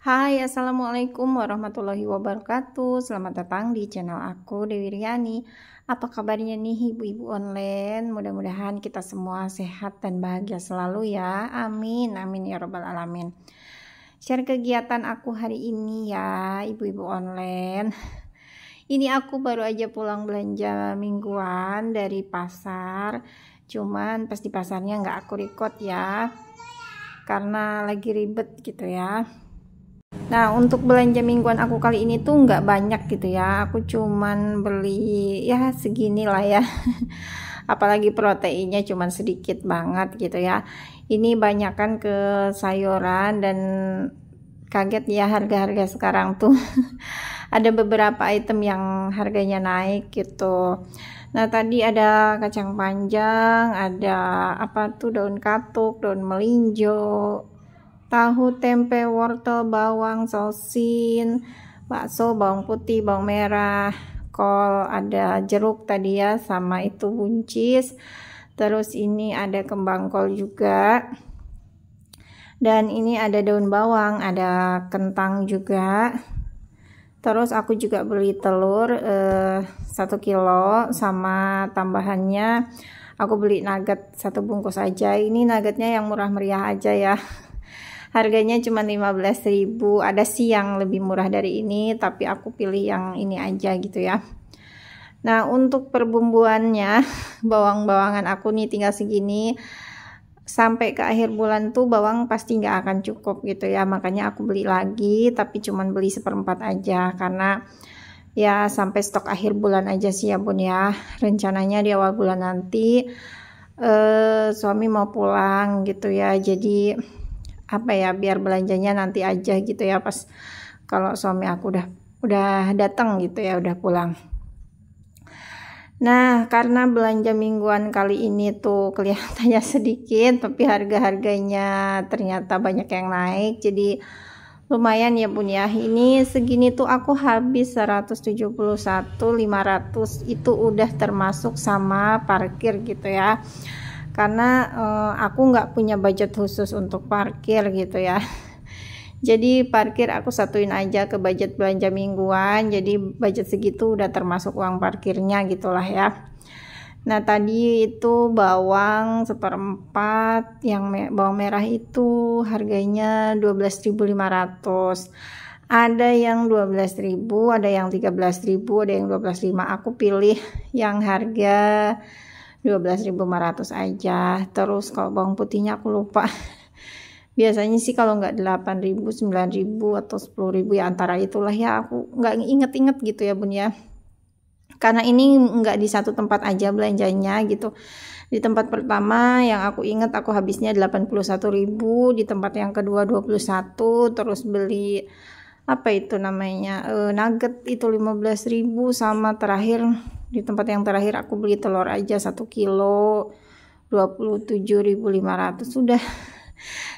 Hai, assalamualaikum warahmatullahi wabarakatuh. Selamat datang di channel aku, Dewi Riani. Apa kabarnya nih ibu-ibu online? Mudah-mudahan kita semua sehat dan bahagia selalu ya. Amin, amin ya robbal alamin. Share kegiatan aku hari ini ya, ibu-ibu online. Ini aku baru aja pulang belanja mingguan dari pasar. Cuman pas di pasarnya nggak aku record ya, karena lagi ribet gitu ya. Nah, untuk belanja mingguan aku kali ini tuh nggak banyak gitu ya. Aku cuman beli ya segini lah ya. Apalagi proteinnya cuman sedikit banget gitu ya. Ini banyakkan ke sayuran dan kaget ya harga-harga sekarang tuh. Ada beberapa item yang harganya naik gitu. Nah, tadi ada kacang panjang, ada apa tuh, daun katuk, daun melinjo, tahu, tempe, wortel, bawang, sosin, bakso, bawang putih, bawang merah, kol, ada jeruk tadi ya, sama itu buncis. Terus ini ada kembang kol juga. Dan ini ada daun bawang, ada kentang juga. Terus aku juga beli telur 1 kilo, sama tambahannya aku beli nugget 1 bungkus aja. Ini nuggetnya yang murah meriah aja ya. Harganya cuma 15.000. Ada sih yang lebih murah dari ini, tapi aku pilih yang ini aja gitu ya. Nah, untuk perbumbuannya, bawang-bawangan aku nih tinggal segini. Sampai ke akhir bulan tuh bawang pasti nggak akan cukup gitu ya, makanya aku beli lagi, tapi cuman beli 1/4 aja, karena ya sampai stok akhir bulan aja sih ya bun ya. Rencananya di awal bulan nanti suami mau pulang gitu ya, jadi apa ya, biar belanjanya nanti aja gitu ya, pas kalau suami aku udah datang gitu ya, udah pulang. Nah, karena belanja mingguan kali ini tuh kelihatannya sedikit, tapi harga-harganya ternyata banyak yang naik, jadi lumayan ya bun ya. Ini segini tuh aku habis 171.500, itu udah termasuk sama parkir gitu ya, karena aku nggak punya budget khusus untuk parkir gitu ya. Jadi parkir aku satuin aja ke budget belanja mingguan, jadi budget segitu udah termasuk uang parkirnya gitulah ya. Nah, tadi itu bawang 1/4, yang bawang merah itu harganya 12.500. Ada yang 12.000, ada yang 13.000, ada yang 12.500. Aku pilih yang harga 12.500 aja. Terus kalau bawang putihnya aku lupa. Biasanya sih kalau nggak 8.000, 9.000 atau 10.000 ya, antara itulah ya, aku nggak inget-inget gitu ya bun ya. Karena ini nggak di satu tempat aja belanjanya gitu. Di tempat pertama yang aku inget aku habisnya 81.000, di tempat yang kedua 21, terus beli apa itu namanya, nugget itu 15.000, sama terakhir di tempat yang terakhir aku beli telur aja 1 kilo 27.500 sudah.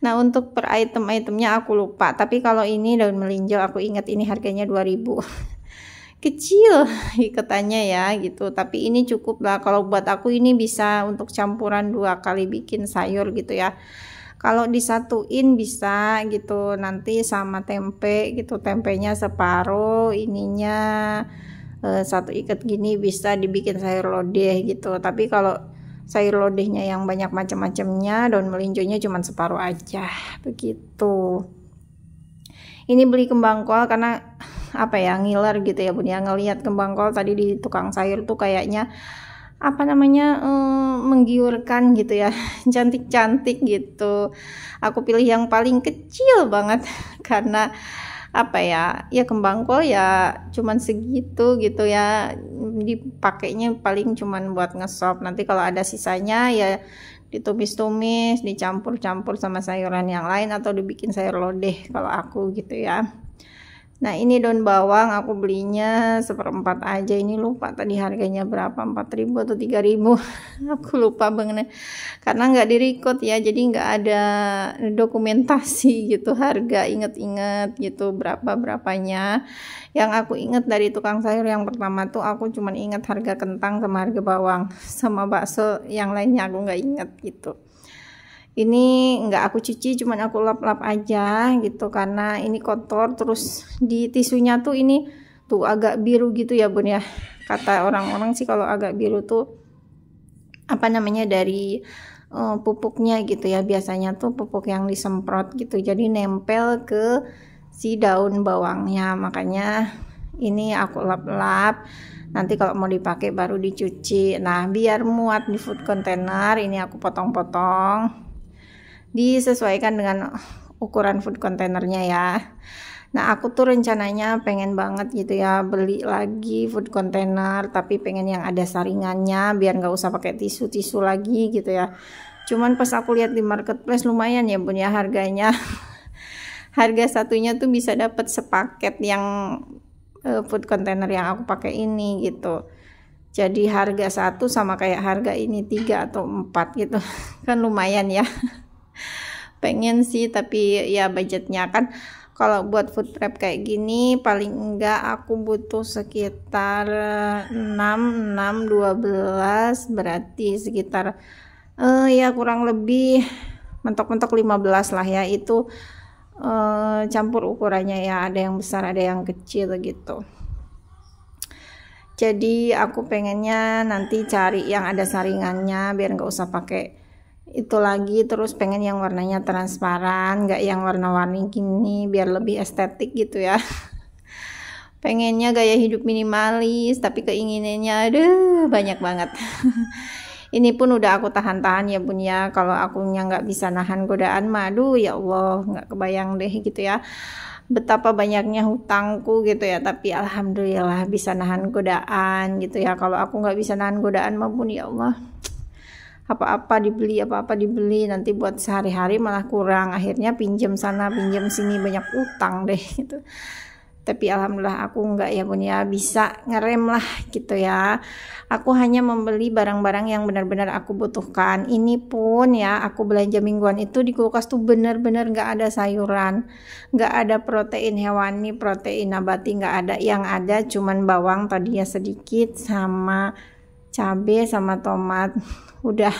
Nah, untuk per item-itemnya aku lupa, tapi kalau ini daun melinjo aku ingat ini harganya 2.000. Kecil ikatannya ya gitu, tapi ini cukup lah. Kalau buat aku ini bisa untuk campuran 2 kali bikin sayur gitu ya. Kalau disatuin bisa gitu, nanti sama tempe gitu, tempenya separuh, ininya 1 ikat gini bisa dibikin sayur lodeh gitu. Tapi kalau sayur lodehnya yang banyak macam-macamnya, daun melinjonya cuma separuh aja begitu. Ini beli kembang kol karena apa ya, ngiler gitu ya bun ya, ngelihat kembang kol tadi di tukang sayur tuh kayaknya apa namanya, menggiurkan gitu ya. Cantik-cantik gitu. Aku pilih yang paling kecil banget karena apa ya, ya kembang kol ya cuman segitu gitu ya, dipakainya paling cuman buat ngesop. Nanti kalau ada sisanya ya ditumis-tumis, dicampur-campur sama sayuran yang lain, atau dibikin sayur lodeh kalau aku gitu ya. Nah, ini daun bawang aku belinya 1/4 aja. Ini lupa tadi harganya berapa, 4.000 atau 3.000. Aku lupa banget karena nggak di-record ya, jadi nggak ada dokumentasi gitu harga, inget-inget gitu berapanya. Yang aku inget dari tukang sayur yang pertama tuh aku cuman inget harga kentang sama harga bawang, sama bakso yang lainnya aku nggak inget gitu. Ini nggak aku cuci, cuman aku lap-lap aja gitu karena ini kotor. Terus di tisunya tuh ini tuh agak biru gitu ya bun ya. Kata orang-orang sih kalau agak biru tuh apa namanya dari pupuknya gitu ya. Biasanya tuh pupuk yang disemprot gitu, jadi nempel ke si daun bawangnya. Makanya ini aku lap-lap, nanti kalau mau dipakai baru dicuci. Nah biar muat di food container ini aku potong-potong, disesuaikan dengan ukuran food containernya ya. Nah aku tuh rencananya pengen banget gitu ya beli lagi food container, tapi pengen yang ada saringannya biar nggak usah pakai tisu lagi gitu ya. Cuman pas aku lihat di marketplace lumayan ya bun ya harganya. Harga satunya tuh bisa dapat sepaket yang food container yang aku pakai ini gitu. Jadi harga satu sama kayak harga ini 3 atau 4 gitu. Kan lumayan ya. Pengen sih, tapi ya budgetnya kan kalau buat food prep kayak gini paling enggak aku butuh sekitar 12 berarti sekitar ya kurang lebih mentok-mentok 15 lah ya. Itu campur ukurannya ya, ada yang besar ada yang kecil gitu. Jadi aku pengennya nanti cari yang ada saringannya biar nggak usah pakai itu lagi. Terus pengen yang warnanya transparan, nggak yang warna-warni gini, biar lebih estetik gitu ya. Pengennya gaya hidup minimalis, tapi keinginannya aduh banyak banget. Ini pun udah aku tahan-tahan ya bun ya. Kalau akunya nggak bisa nahan godaan madu, ya Allah nggak kebayang deh gitu ya betapa banyaknya hutangku gitu ya. Tapi alhamdulillah bisa nahan godaan gitu ya. Kalau aku nggak bisa nahan godaan maupun ya Allah, apa-apa dibeli, nanti buat sehari-hari malah kurang, akhirnya pinjam sana pinjam sini, banyak utang deh gitu. Tapi alhamdulillah aku enggak ya bun ya, bisa ngerem lah gitu ya. Aku hanya membeli barang-barang yang benar-benar aku butuhkan. Ini pun ya aku belanja mingguan itu di kulkas tuh benar-benar nggak ada sayuran, nggak ada protein hewani, protein nabati nggak ada. Yang ada cuman bawang tadinya sedikit sama cabai sama tomat. Udah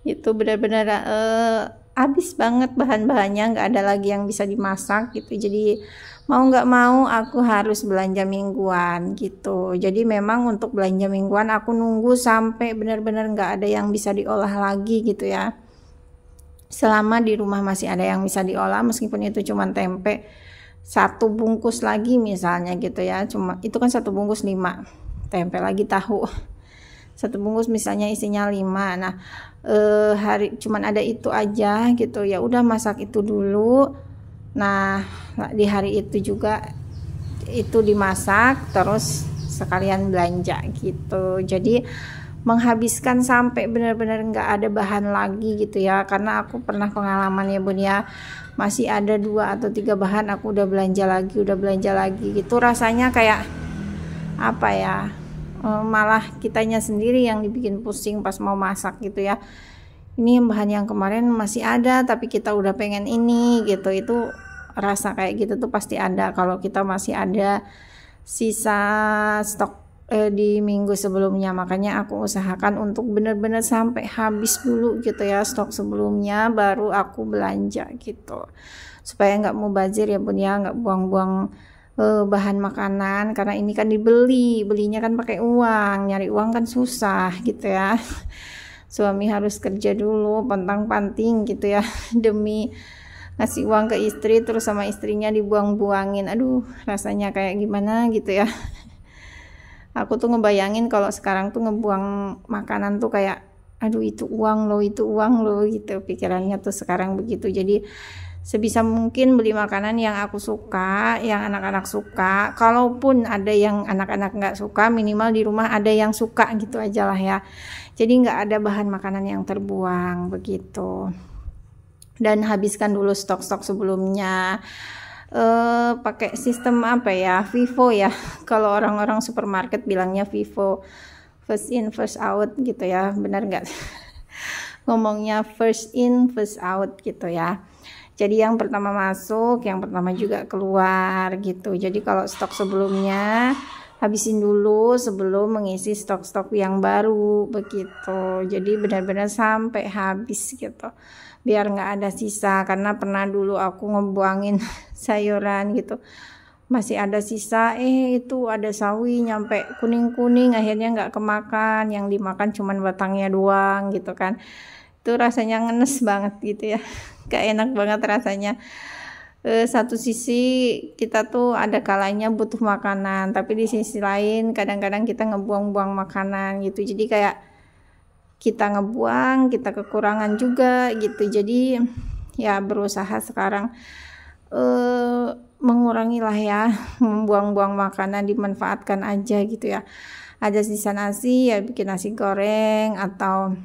itu benar-benar habis banget bahan-bahannya, nggak ada lagi yang bisa dimasak gitu. Jadi mau nggak mau aku harus belanja mingguan gitu. Jadi memang untuk belanja mingguan aku nunggu sampai benar-benar nggak ada yang bisa diolah lagi gitu ya. Selama di rumah masih ada yang bisa diolah, meskipun itu cuma tempe satu bungkus lagi misalnya gitu ya, cuma itu kan satu bungkus 5 tempe lagi tahu, satu bungkus misalnya isinya 5. Nah hari cuman ada itu aja gitu ya, udah masak itu dulu. Nah di hari itu juga itu dimasak terus sekalian belanja gitu. Jadi menghabiskan sampai benar-benar nggak ada bahan lagi gitu ya. Karena aku pernah pengalaman ya bun ya, masih ada 2 atau 3 bahan aku udah belanja lagi gitu. Rasanya kayak apa ya, malah kitanya sendiri yang dibikin pusing pas mau masak gitu ya. Ini bahan yang kemarin masih ada tapi kita udah pengen ini gitu. Itu rasa kayak gitu tuh pasti ada kalau kita masih ada sisa stok di minggu sebelumnya. Makanya aku usahakan untuk bener-bener sampai habis dulu gitu ya stok sebelumnya, baru aku belanja gitu, supaya nggak mubazir ya bun ya, nggak buang-buang bahan makanan. Karena ini kan belinya kan pakai uang, nyari uang kan susah gitu ya. Suami harus kerja dulu pantang-panting gitu ya demi ngasih uang ke istri, terus sama istrinya dibuang-buangin. Aduh rasanya kayak gimana gitu ya. Aku tuh ngebayangin kalau sekarang tuh ngebuang makanan tuh kayak aduh itu uang loh gitu, pikirannya tuh sekarang begitu. Jadi sebisa mungkin beli makanan yang aku suka, yang anak-anak suka. Kalaupun ada yang anak-anak nggak suka, minimal di rumah ada yang suka gitu aja lah ya. Jadi nggak ada bahan makanan yang terbuang begitu. Dan habiskan dulu stok-stok sebelumnya. Pakai sistem apa ya, FIFO ya. Kalau orang-orang supermarket bilangnya FIFO, first in first out gitu ya, benar nggak? Ngomongnya first in first out gitu ya. Jadi yang pertama masuk, yang pertama juga keluar gitu. Jadi kalau stok sebelumnya habisin dulu sebelum mengisi stok-stok yang baru begitu. Jadi benar-benar sampai habis gitu, biar nggak ada sisa. Karena pernah dulu aku ngebuangin sayuran gitu, masih ada sisa, itu ada sawi nyampe kuning-kuning, akhirnya nggak kemakan, yang dimakan cuman batangnya doang gitu kan. Itu rasanya ngenes banget gitu ya, gak enak banget rasanya. Satu sisi kita tuh ada kalanya butuh makanan, tapi di sisi lain kadang-kadang kita ngebuang-buang makanan gitu. Jadi kayak kita ngebuang, kita kekurangan juga gitu. Jadi ya berusaha sekarang mengurangi lah ya, membuang-buang makanan, dimanfaatkan aja gitu ya. Ada sisa nasi ya bikin nasi goreng atau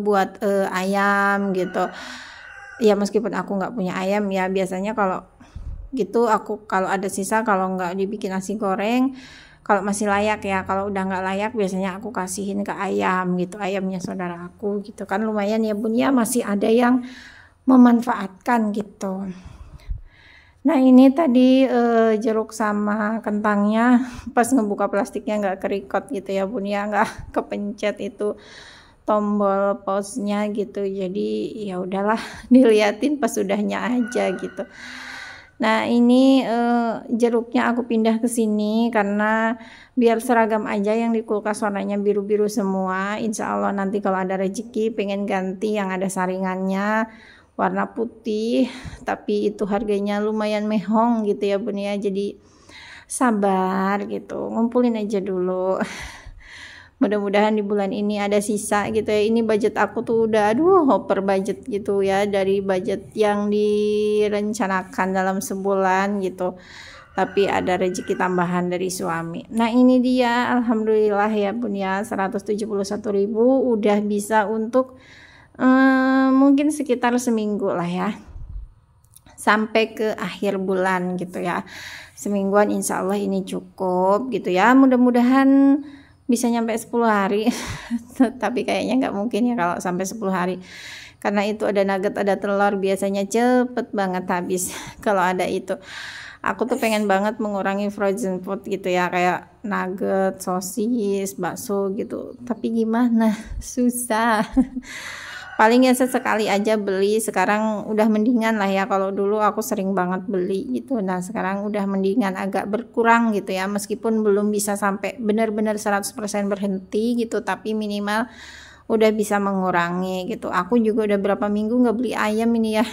buat ayam gitu. Ya meskipun aku nggak punya ayam ya, biasanya kalau gitu aku kalau ada sisa, kalau nggak dibikin nasi goreng, kalau masih layak ya. Kalau udah nggak layak biasanya aku kasihin ke ayam gitu, ayamnya saudara aku gitu kan. Lumayan ya bun ya, masih ada yang memanfaatkan gitu. Nah ini tadi jeruk sama kentangnya pas ngebuka plastiknya nggak kerikot gitu ya bun ya, nggak kepencet itu tombol pause-nya gitu. Jadi ya udahlah, diliatin pas udahnya aja gitu. Nah ini jeruknya aku pindah ke sini karena biar seragam aja, yang di kulkas warnanya biru-biru semua. Insya Allah nanti kalau ada rezeki pengen ganti yang ada saringannya warna putih, tapi itu harganya lumayan mehong gitu ya bun ya. Jadi sabar gitu, ngumpulin aja dulu. Mudah-mudahan di bulan ini ada sisa gitu ya. Ini budget aku tuh udah over budget gitu ya, dari budget yang direncanakan dalam sebulan gitu. Tapi ada rezeki tambahan dari suami. Nah ini dia, alhamdulillah ya bun ya, 171.000 udah bisa untuk mungkin sekitar seminggu lah ya, sampai ke akhir bulan gitu ya. Semingguan insya Allah ini cukup gitu ya. Mudah-mudahan bisa nyampe 10 hari tapi kayaknya nggak mungkin ya kalau sampai 10 hari, karena itu ada nugget, ada telur, biasanya cepet banget habis kalau ada itu. Aku tuh pengen banget mengurangi frozen food gitu ya, kayak nugget, sosis, bakso gitu, tapi gimana, susah. Paling ya sesekali aja beli. Sekarang udah mendingan lah ya, kalau dulu aku sering banget beli gitu. Nah sekarang udah mendingan, agak berkurang gitu ya, meskipun belum bisa sampai benar-benar 100% berhenti gitu, tapi minimal udah bisa mengurangi gitu. Aku juga udah berapa minggu nggak beli ayam ini ya,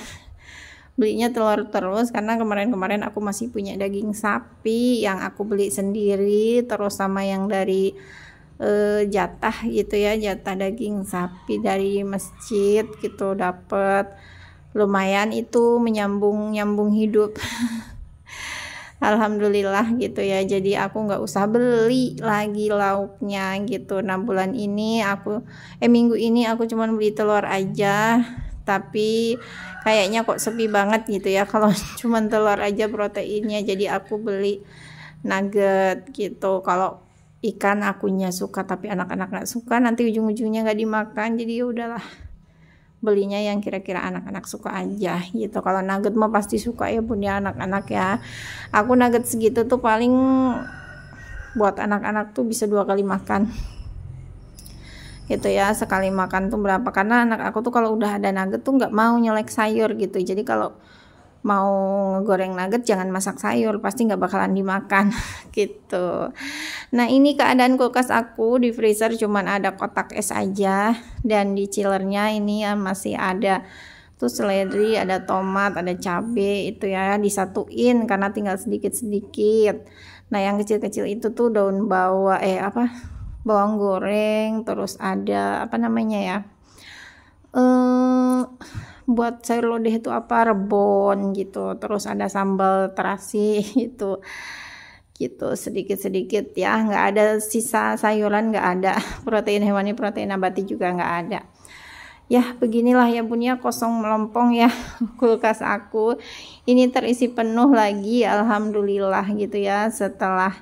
belinya telur terus, karena kemarin-kemarin aku masih punya daging sapi yang aku beli sendiri, terus sama yang dari jatah gitu ya, jatah daging sapi dari masjid gitu, dapet lumayan itu menyambung hidup. Alhamdulillah gitu ya, jadi aku nggak usah beli lagi lauknya gitu. Nah bulan ini minggu ini aku cuman beli telur aja, tapi kayaknya kok sepi banget gitu ya kalau cuman telur aja proteinnya. Jadi aku beli nugget gitu. Kalau ikan akunya suka, tapi anak-anak nggak suka, nanti ujung-ujungnya nggak dimakan. Jadi ya udahlah, belinya yang kira-kira anak-anak suka aja gitu. Kalau nugget mah pasti suka ya bun ya, anak-anak ya. Aku nugget segitu tuh paling buat anak-anak tuh bisa 2 kali makan gitu ya. Sekali makan tuh berapa, karena anak aku tuh kalau udah ada nugget tuh nggak mau nyelek sayur gitu. Jadi kalau mau ngegoreng nugget jangan masak sayur, pasti nggak bakalan dimakan gitu. Nah ini keadaan kulkas aku, di freezer cuman ada kotak es aja, dan di chillernya ini ya masih ada tuh seledri, ada tomat, ada cabai itu ya, disatuin karena tinggal sedikit-sedikit. Nah yang kecil-kecil itu tuh daun bawang goreng, terus ada apa namanya ya, buat sayur lodeh itu apa, rebon gitu, terus ada sambal terasi itu gitu, sedikit-sedikit ya, nggak ada sisa sayuran, nggak ada protein hewani, protein nabati juga nggak ada ya. Beginilah ya bun ya, kosong melompong ya kulkas aku. Ini terisi penuh lagi alhamdulillah gitu ya, setelah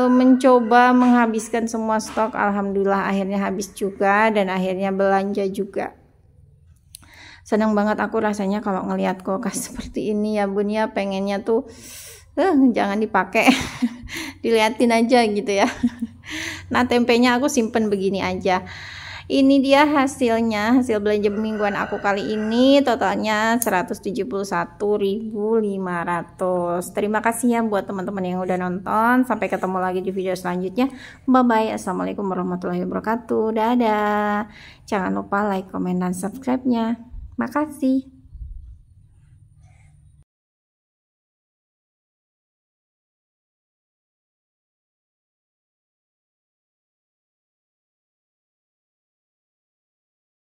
mencoba menghabiskan semua stok, alhamdulillah akhirnya habis juga, dan akhirnya belanja juga. Senang banget aku rasanya kalau ngelihat kulkas seperti ini ya bun ya, pengennya tuh jangan dipakai diliatin aja gitu ya. Nah, tempenya aku simpen begini aja. Ini dia hasilnya, hasil belanja mingguan aku kali ini totalnya 171.500. Terima kasih ya buat teman-teman yang udah nonton. Sampai ketemu lagi di video selanjutnya. Bye bye. Assalamualaikum warahmatullahi wabarakatuh. Dadah. Jangan lupa like, komen, dan subscribe-nya. Makasih.